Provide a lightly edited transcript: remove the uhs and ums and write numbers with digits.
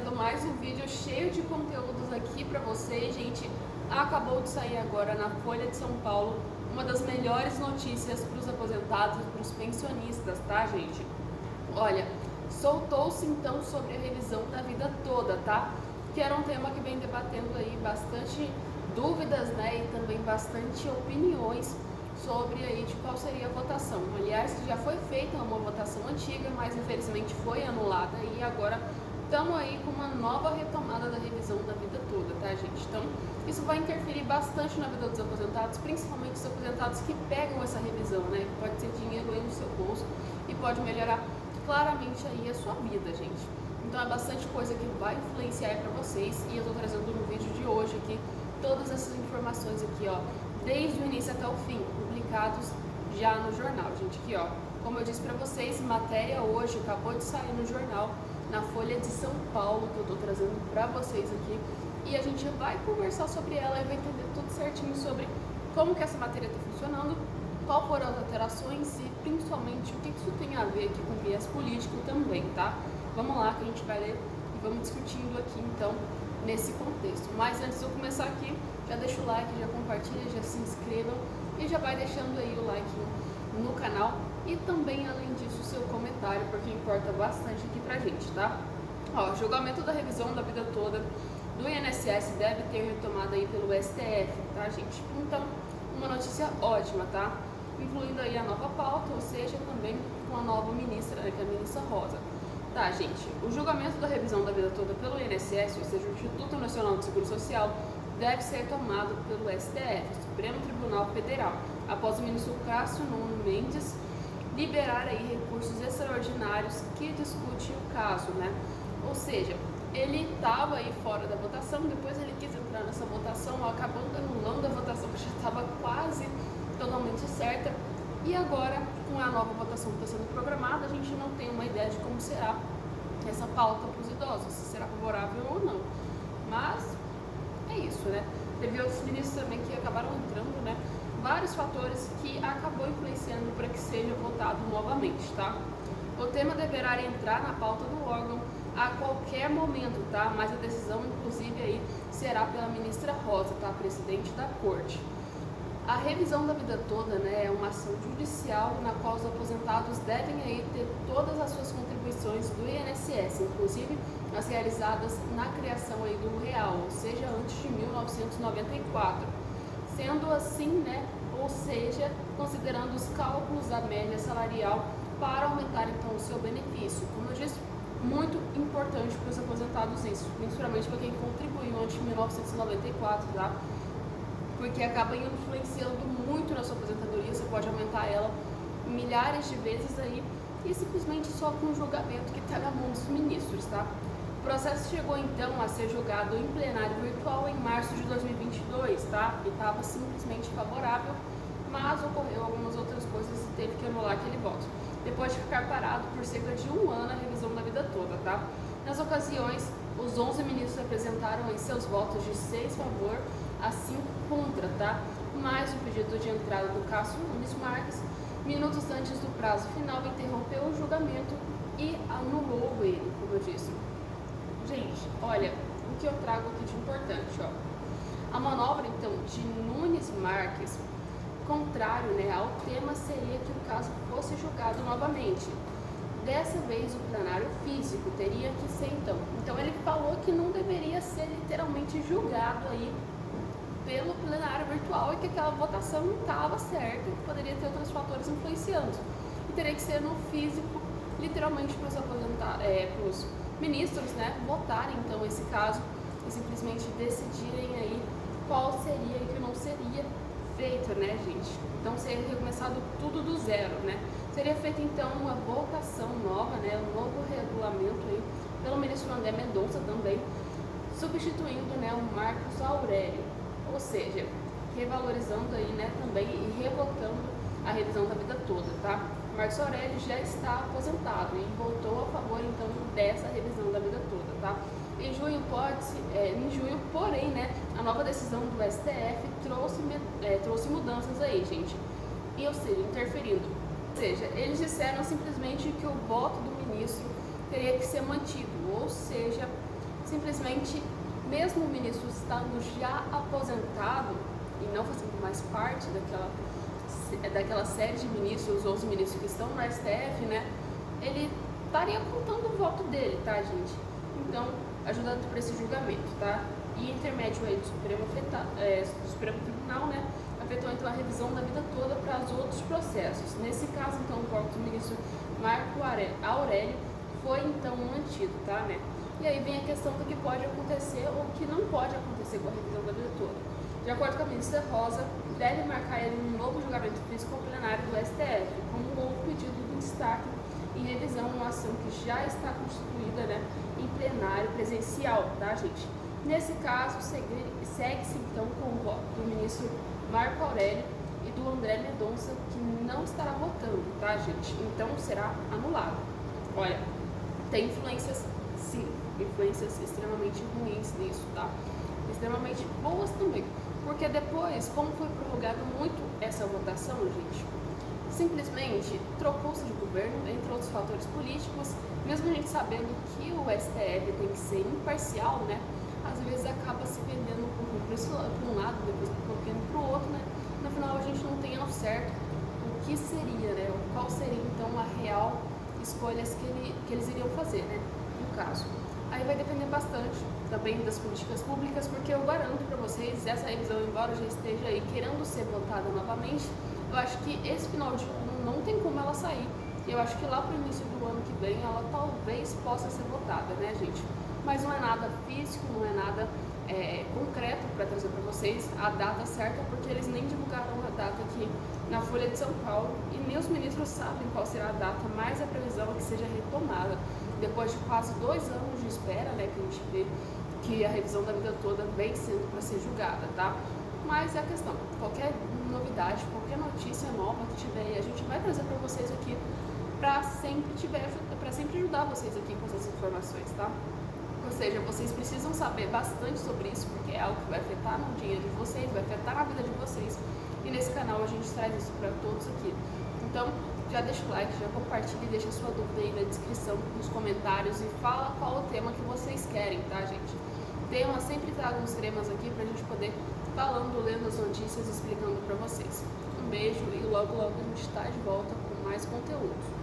trazendo mais um vídeo cheio de conteúdos aqui pra vocês, gente. Acabou de sair agora na Folha de São Paulo uma das melhores notícias para os aposentados e para os pensionistas, tá, gente? Olha, soltou-se então sobre a revisão da vida toda, tá? Que era um tema que vem debatendo aí bastante dúvidas, né, e também bastante opiniões sobre aí de qual seria a votação. Aliás, já foi feita uma votação antiga, mas infelizmente foi anulada e agora estamos aí com uma nova retomada da revisão da vida toda, tá, gente? Então, isso vai interferir bastante na vida dos aposentados, principalmente os aposentados que pegam essa revisão, né? Pode ser dinheiro aí no seu bolso e pode melhorar claramente aí a sua vida, gente. Então, é bastante coisa que vai influenciar para vocês e eu tô trazendo no vídeo de hoje aqui todas essas informações aqui, ó, desde o início até o fim, publicados já no jornal, gente. Aqui, ó, como eu disse para vocês, matéria hoje acabou de sair no jornal, na Folha de São Paulo, que eu tô trazendo para vocês aqui, e a gente vai conversar sobre ela e vai entender tudo certinho sobre como que essa matéria está funcionando, qual foram as alterações e principalmente o que isso tem a ver aqui com o viés político também, tá? Vamos lá que a gente vai ler e vamos discutindo aqui então nesse contexto. Mas antes de eu começar aqui, já deixa o like, já compartilha, já se inscrevam e já vai deixando aí o like no canal e também, além disso, o seu comentário, porque importa bastante aqui pra gente, tá? Ó, julgamento da revisão da vida toda do INSS deve ter retomada aí pelo STF, tá, gente? Então, uma notícia ótima, tá? Incluindo aí a nova pauta, ou seja, também com a nova ministra, né, que é a ministra Rosa. Tá, gente, o julgamento da revisão da vida toda pelo INSS, ou seja, o Instituto Nacional de Seguro Social, deve ser tomado pelo STF, Supremo Tribunal Federal, após o ministro Cássio Nunes Mendes liberar aí recursos extraordinários que discute o caso, né? Ou seja, ele estava aí fora da votação, depois ele quis entrar nessa votação, acabando anulando a votação que já estava quase totalmente certa, e agora, com a nova votação que está sendo programada, a gente não tem uma ideia de como será essa pauta para os idosos, se será favorável ou não. Mas é isso, né? Teve outros ministros também que acabaram entrando, né? Vários fatores que acabou influenciando para que seja votado novamente, tá? O tema deverá entrar na pauta do órgão a qualquer momento, tá? Mas a decisão, inclusive, aí será pela ministra Rosa, tá? Presidente da Corte. A revisão da vida toda, né, é uma ação judicial na qual os aposentados devem aí ter todas as suas contribuições do INSS, inclusive as realizadas na criação aí do real, ou seja, antes de 1994. Sendo assim, né, ou seja, considerando os cálculos da média salarial para aumentar então o seu benefício. Como eu disse, muito importante para os aposentados isso, principalmente para quem contribuiu antes de 1994, tá? Porque acaba influenciando muito na sua aposentadoria, você pode aumentar ela milhares de vezes aí e simplesmente só com o julgamento que está na mão dos ministros, tá? O processo chegou então a ser julgado em plenário virtual em março de 2022, tá? E estava simplesmente favorável, mas ocorreu algumas outras coisas e teve que anular aquele voto. Depois de ficar parado por cerca de um ano a revisão da vida toda, tá? Nas ocasiões, os 11 ministros apresentaram aí seus votos de 6 a favor a 5 contra, tá? Mas o pedido de entrada do Cássio Nunes Marques, minutos antes do prazo final, interrompeu o julgamento e anulou ele, como eu disse. Gente, olha o que eu trago aqui de importante, ó. A manobra, então, de Nunes Marques, contrário, né, ao tema, seria que o caso fosse julgado novamente. Dessa vez, o plenário físico teria que ser, então. Então, ele falou que não deveria ser literalmente julgado aí pelo plenário virtual e que aquela votação não estava certa, que poderia ter outros fatores influenciando. E teria que ser no físico, literalmente para os ministros, né, votarem então esse caso e simplesmente decidirem aí qual seria e que não seria feito, né, gente? Então seria recomeçado tudo do zero, né? Seria feita então uma votação nova, né, um novo regulamento aí pelo ministro André Mendonça também, substituindo, né, o Marcos Aurélio. Ou seja, revalorizando aí, né, também e revotando a revisão da vida toda, tá? Marcos Aurélio já está aposentado e votou a favor, então, dessa revisão da vida toda, tá? Em junho, porém, né, a nova decisão do STF trouxe mudanças aí, gente. E, ou seja, interferindo. Ou seja, eles disseram simplesmente que o voto do ministro teria que ser mantido, ou seja, simplesmente, mesmo o ministro estando já aposentado e não fazendo mais parte daquela série de ministros ou os ministros que estão no STF, né, ele estaria contando o voto dele, tá, gente? Então, ajudando para esse julgamento, tá? E intermédio aí do Supremo Tribunal, né, afetou então a revisão da vida toda para os outros processos. Nesse caso, então, o voto do ministro Marco Aurélio foi então mantido, tá, né? E aí vem a questão do que pode acontecer ou o que não pode acontecer com a revisão da vida toda. De acordo com a ministra Rosa, deve marcar ele um novo julgamento físico ao plenário do STF, como um outro pedido de destaque em revisão a uma ação que já está constituída, né, em plenário presencial, tá, gente? Nesse caso, segue-se então com o voto do ministro Marco Aurélio e do André Mendonça, que não estará votando, tá, gente? Então será anulado. Olha, tem influências, sim, influências extremamente ruins nisso, tá? Extremamente boas também, porque depois, como foi prorrogado muito essa votação, gente, simplesmente trocou-se de governo, entre outros fatores políticos, mesmo a gente sabendo que o STF tem que ser imparcial, né? Às vezes acaba se perdendo por um lado, depois colocando para o outro, né? No final a gente não tem ao certo o que seria, né? Qual seria então a real escolhas que eles iriam fazer, né? No caso. Aí vai depender bastante também das políticas públicas, porque eu garanto para vocês, essa revisão, embora já esteja aí querendo ser votada novamente, eu acho que esse final de ano não tem como ela sair. Eu acho que lá para o início do ano que vem ela talvez possa ser votada, né, gente? Mas não é nada físico, não é nada concreto para trazer para vocês a data certa, porque eles nem divulgaram a data aqui na Folha de São Paulo e nem os ministros sabem qual será a data, mas a previsão é que seja retomada depois de quase 2 anos de espera, né, que a gente vê que a revisão da vida toda vem sendo para ser julgada, tá? Mas é a questão, qualquer novidade, qualquer notícia nova que tiver aí, a gente vai trazer para vocês aqui para sempre ajudar vocês aqui com essas informações, tá? Ou seja, vocês precisam saber bastante sobre isso, porque é algo que vai afetar no dinheiro de vocês, vai afetar na vida de vocês. E nesse canal a gente traz isso para todos aqui. Então, já deixa o like, já compartilha e deixa sua dúvida aí na descrição, nos comentários e fala qual o tema que vocês querem, tá, gente? Tema, sempre trago uns temas aqui pra gente poder falando, lendo as notícias, explicando pra vocês. Um beijo e logo logo a gente tá de volta com mais conteúdo.